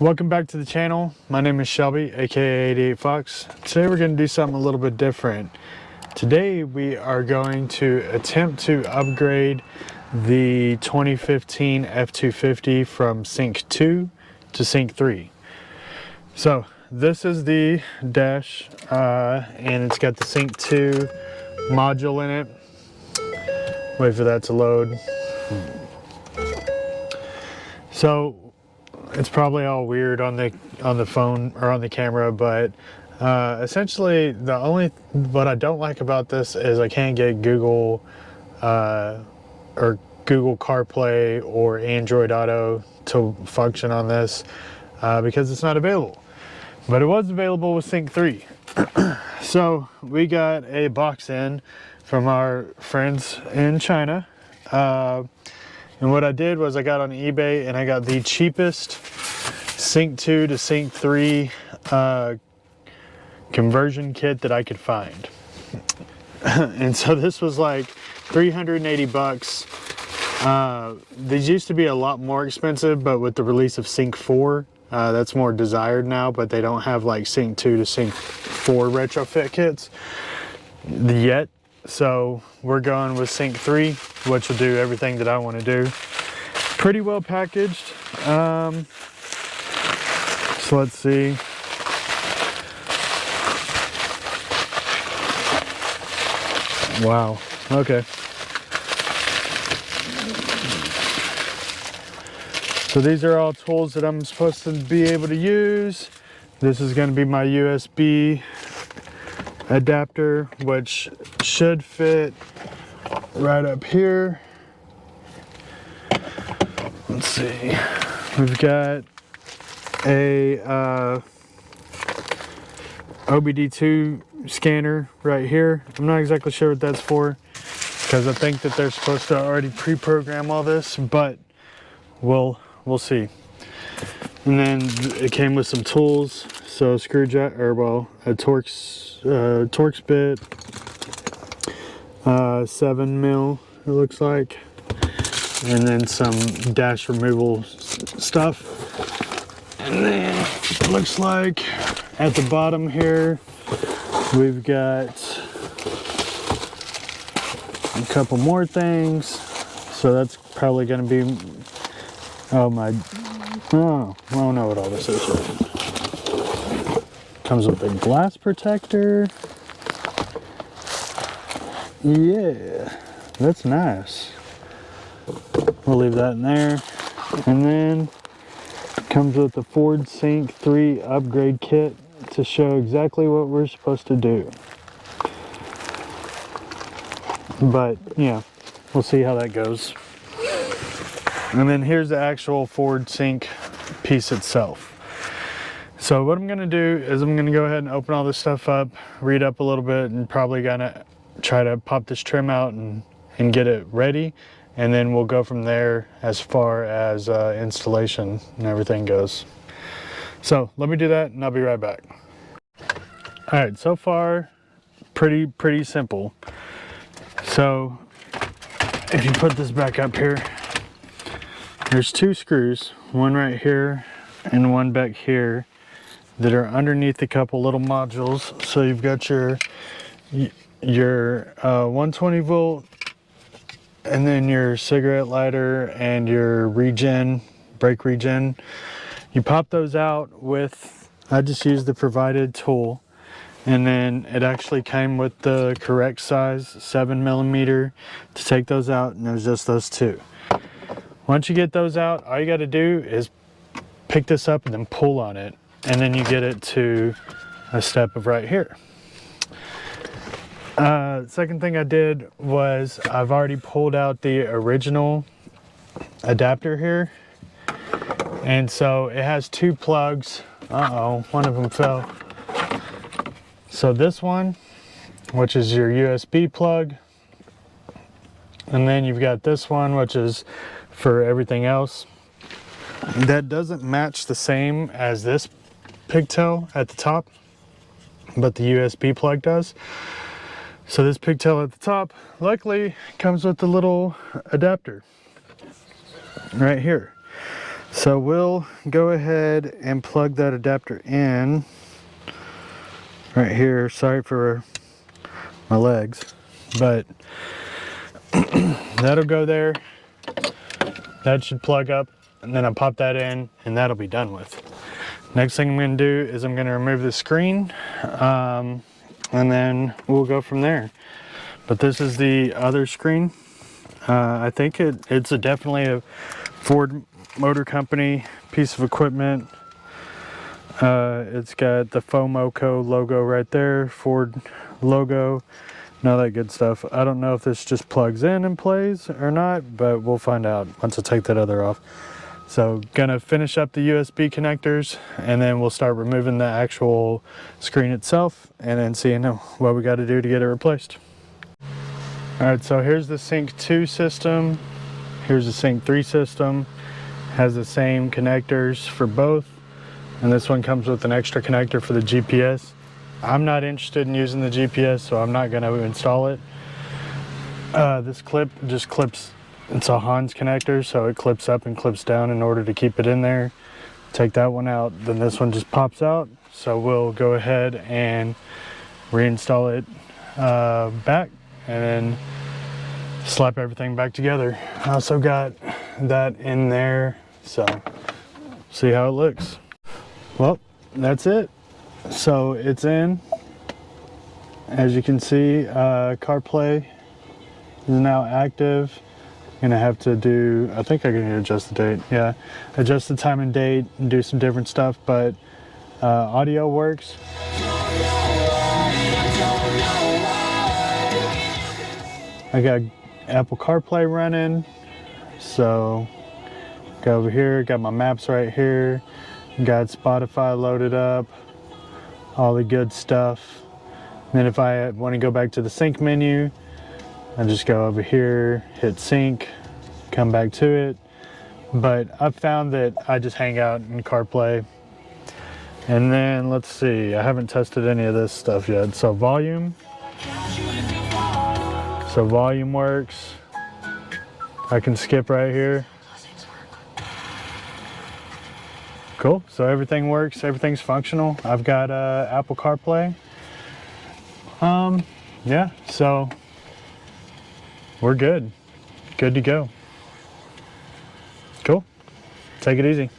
Welcome back to the channel. My name is Shelby, aka 88 Fox. Today we're going to do something a little bit different. Today we are going to attempt to upgrade the 2015 F250 from Sync 2 to Sync 3. So this is the dash and it's got the Sync 2 module in it. Wait for that to load. So it's probably all weird on the phone or on the camera, but essentially what I don't like about this is I can't get Google or Google CarPlay or Android Auto to function on this because it's not available. But it was available with Sync 3. So we got a box in from our friends in China. And what I did was I got on eBay and I got the cheapest Sync 2 to Sync 3 conversion kit that I could find. And so this was like 380 bucks. These used to be a lot more expensive, but with the release of Sync 4, that's more desired now, but they don't have like Sync 2 to Sync 4 retrofit kits yet. So we're going with Sync 3, which will do everything that I want to do. Pretty well packaged. So let's see. Wow. Okay. So these are all tools that I'm supposed to be able to use. This is going to be my USB adapter, which should fit right up here. Let's see. We've got a OBD2 scanner right here. I'm not exactly sure what that's for because I think that they're supposed to already pre-program all this, but we'll see. And then it came with some tools. So a screwdriver, or well, a Torx bit, 7 mil it looks like, and then some dash removal stuff. And then it looks like at the bottom here we've got a couple more things. So that's probably going to be, I don't know what all this is right now. Comes with a glass protector. Yeah, that's nice. We'll leave that in there. And then comes with the Ford Sync 3 upgrade kit to show exactly what we're supposed to do. But yeah, we'll see how that goes. And then here's the actual Ford Sync piece itself. So what I'm going to do is I'm going to go ahead and open all this stuff up, read up a little bit, and probably going to try to pop this trim out and get it ready. And then we'll go from there as far as installation and everything goes. So let me do that and I'll be right back. All right, so far, pretty simple. So if you put this back up here, there's two screws, one right here and one back here, that are underneath a couple little modules. So you've got your 120 volt, and then your cigarette lighter and your brake regen. You pop those out with, I just used the provided tool, and then it actually came with the correct size 7mm to take those out, and there's just those two. Once you get those out, all you got to do is pick this up and then pull on it, and then you get it to a step of right here. Second thing I did was I've already pulled out the original adapter here, and so it has two plugs. One of them fell. So this one, which is your USB plug, and then you've got this one, which is for everything else. That doesn't match the same as this pigtail at the top, but the USB plug does. So this pigtail at the top luckily comes with the little adapter right here. So we'll go ahead and plug that adapter in right here. Sorry for my legs, but that'll go there. That should plug up, and then I'll pop that in, and that'll be done with. Next thing I'm going to do is I'm going to remove the screen, and then we'll go from there. But this is the other screen. I think it's definitely a Ford Motor Company piece of equipment. It's got the FOMOCO logo right there, Ford logo, and all that good stuff. I don't know if this just plugs in and plays or not, but we'll find out once I take that other off. So gonna finish up the USB connectors, and then we'll start removing the actual screen itself, and then seeing what we got to do to get it replaced. All right, so here's the Sync 2 system. Here's the Sync 3 system. Has the same connectors for both, and this one comes with an extra connector for the GPS. I'm not interested in using the GPS, so I'm not gonna install it. This clip just clips. It's a Hans connector, so it clips up and clips down in order to keep it in there. Take that one out, then this one just pops out. So we'll go ahead and reinstall it back, and then slap everything back together. I also got that in there, so see how it looks. Well, that's it. So it's in. As you can see, CarPlay is now active. Gonna have to do, I think I'm gonna adjust the date. Yeah, adjust the time and date and do some different stuff, but audio works. I got Apple CarPlay running, so go over here, got my maps right here, got Spotify loaded up, all the good stuff. And then if I want to go back to the sync menu, I just go over here, hit sync, come back to it. But I've found that I just hang out in CarPlay. And then let's see, I haven't tested any of this stuff yet. So volume works. I can skip right here. Cool, so everything works, everything's functional. I've got Apple CarPlay. Yeah, so we're good to go. Cool, take it easy.